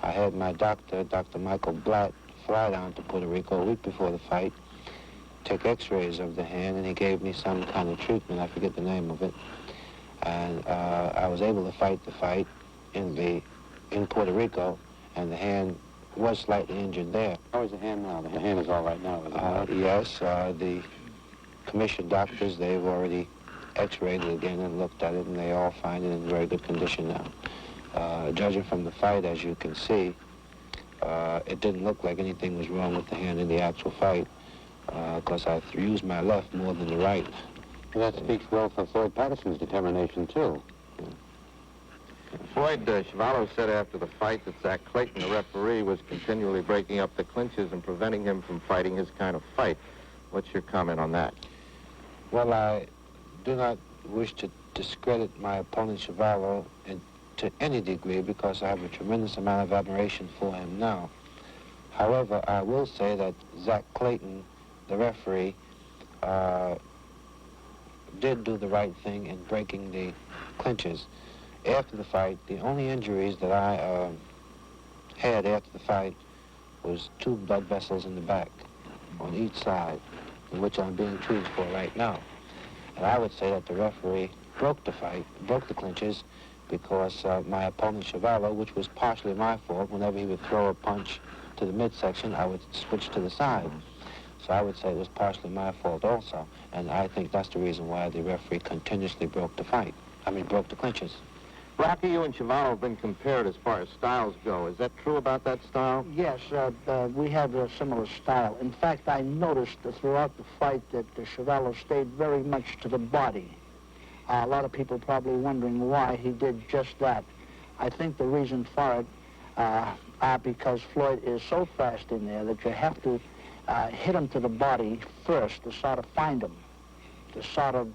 I had my doctor, Dr. Michael Blatt, fly down to Puerto Rico a week before the fight, take x-rays of the hand, and he gave me some kind of treatment. I forget the name of it. And I was able to fight the fight in Puerto Rico, and the hand was slightly injured there. How is the hand now? The hand is all right now, is it? Yes, the commissioned doctors, they've already x-rayed it again and looked at it, and they all find it in very good condition now. Judging from the fight, as you can see, it didn't look like anything was wrong with the hand in the actual fight, because I used my left more than the right. Well, that speaks well for Floyd Patterson's determination, too. Floyd, Chuvalo said after the fight that Zach Clayton, the referee, was continually breaking up the clinches and preventing him from fighting his kind of fight. What's your comment on that? Well, I do not wish to discredit my opponent, Chuvalo, to any degree, because I have a tremendous amount of admiration for him now. However, I will say that Zach Clayton, the referee, did do the right thing in breaking the clinches. After the fight, the only injuries that I had after the fight was 2 blood vessels in the back on each side, in which I'm being treated for right now. And I would say that the referee broke the fight, broke the clinches, because my opponent, Chuvalo, which was partially my fault, whenever he would throw a punch to the midsection, I would switch to the side. So I would say it was partially my fault also. And I think that's the reason why the referee continuously broke the fight. Broke the clinches. Rocky, you and Chuvalo have been compared as far as styles go. Is that true about that style? Yes, we have a similar style. In fact, I noticed throughout the fight that Chuvalo stayed very much to the body. A lot of people probably wondering why he did just that. I think the reason for it are because Floyd is so fast in there that you have to hit him to the body first to sort of find him, to sort of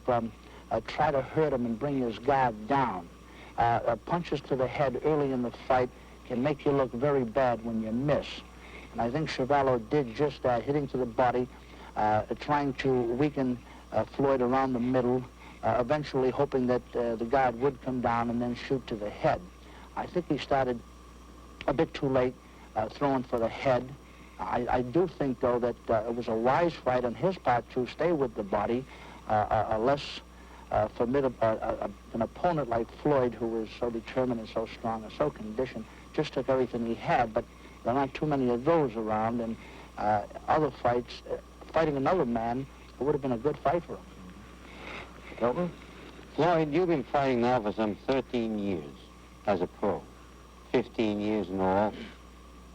try to hurt him and bring his guard down. Punches to the head early in the fight can make you look very bad when you miss. And I think Chuvalo did just that, hitting to the body, trying to weaken Floyd around the middle, eventually hoping that the guard would come down and then shoot to the head. I think he started a bit too late throwing for the head. I do think, though, that it was a wise fight on his part to stay with the body, a less formidable, an opponent like Floyd, who was so determined and so strong and so conditioned, just took everything he had, but there are not too many of those around, and other fights, fighting another man, it would have been a good fight for him. Hilton? Floyd, you've been fighting now for some 13 years as a pro, 15 years in all.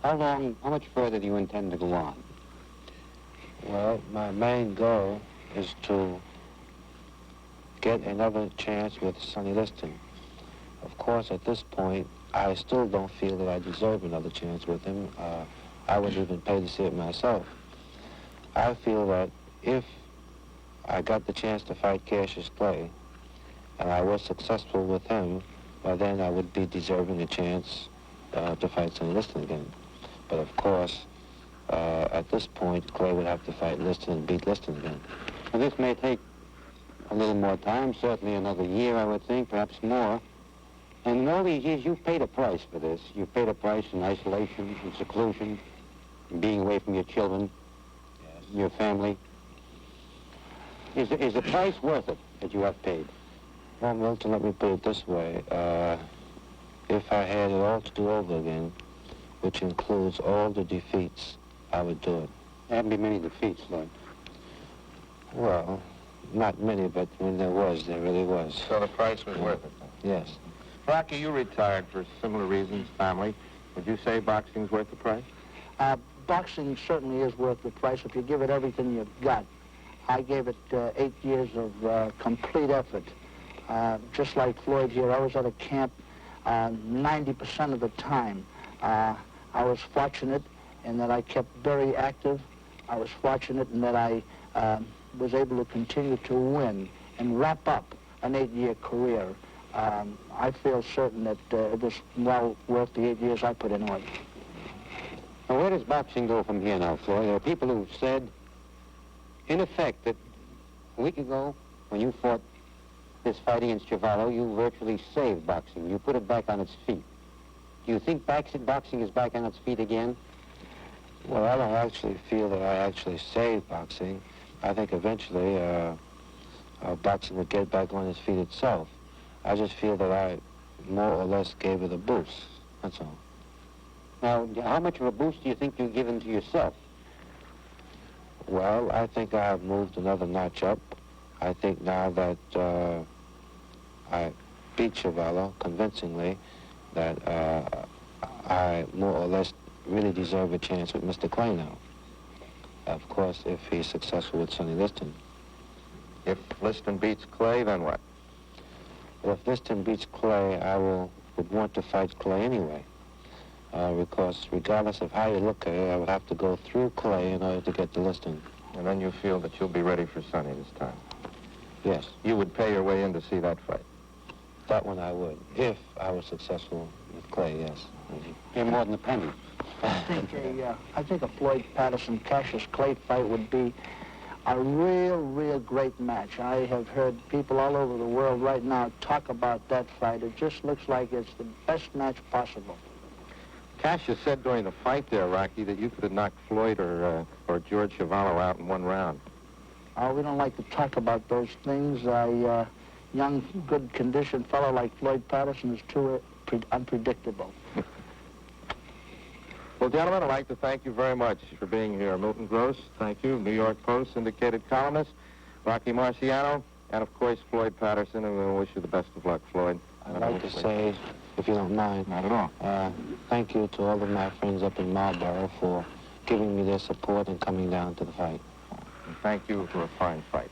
How much further do you intend to go on? Well, my main goal is to get another chance with Sonny Liston. Of course, at this point, I still don't feel that I deserve another chance with him. I wouldn't even pay to see it myself. I feel that if I got the chance to fight Cassius Clay, and I was successful with him, well, then I would be deserving a chance to fight Sonny Liston again. But of course, at this point, Clay would have to fight Liston and beat Liston again. Well, this may take a little more time, certainly another year, I would think, perhaps more. And in all these years, you've paid a price for this. You've paid a price in isolation, in seclusion, in being away from your children, yes, your family. Is the price worth it that you have paid? Well, Milton, let me put it this way. If I had it all to do over again, which includes all the defeats, I would do it. There haven't been many defeats, Lloyd. Well, not many, but when there was, there really was. So the price was worth it, then? Yes. Rocky, you retired for similar reasons, family. Would you say boxing's worth the price? Boxing certainly is worth the price if you give it everything you've got. I gave it 8 years of complete effort. Just like Floyd here, I was at a camp 90% of the time. I was fortunate in that I kept very active. I was fortunate in that I was able to continue to win and wrap up an 8-year career. I feel certain that it was well worth the 8 years I put into it. Now, where does boxing go from here now, Floyd? There are people who've said, in effect, that a week ago, when you fought this fight against Chuvalo, you virtually saved boxing. You put it back on its feet. Do you think boxing is back on its feet again? Well, I don't actually feel that I actually saved boxing. I think eventually boxing would get back on its feet itself. I just feel that I more or less gave it a boost, that's all. Now, how much of a boost do you think you've given to yourself? Well, I think I have moved another notch up. I think now that I beat Chuvalo convincingly, that I more or less really deserve a chance with Mr. Clay now. Of course, if he's successful with Sonny Liston. If Liston beats Clay, then what? Well, if Liston beats Clay, I would want to fight Clay anyway. Because regardless of how you look at it, I would have to go through Clay in order to get to Liston. And then you feel that you'll be ready for Sonny this time? Yes. You would pay your way in to see that fight? That one I would, if I was successful with Clay, yes. Pay more than a penny. I think a Floyd-Patterson-Cassius Clay fight would be a real great match. I have heard people all over the world right now talk about that fight. It just looks like it's the best match possible. Cassius said during the fight there, Rocky, that you could have knocked Floyd or George Chuvalo out in one round. Oh, we don't like to talk about those things. A young, good-conditioned fellow like Floyd Patterson is too unpredictable. Well, gentlemen, I'd like to thank you very much for being here. Milton Gross, thank you. New York Post syndicated columnist, Rocky Marciano, and, of course, Floyd Patterson, and we wish you the best of luck, Floyd. I'd like to say, if you don't mind, not at all. Thank you to all of my friends up in Marlboro for giving me their support and coming down to the fight. And thank you for a fine fight.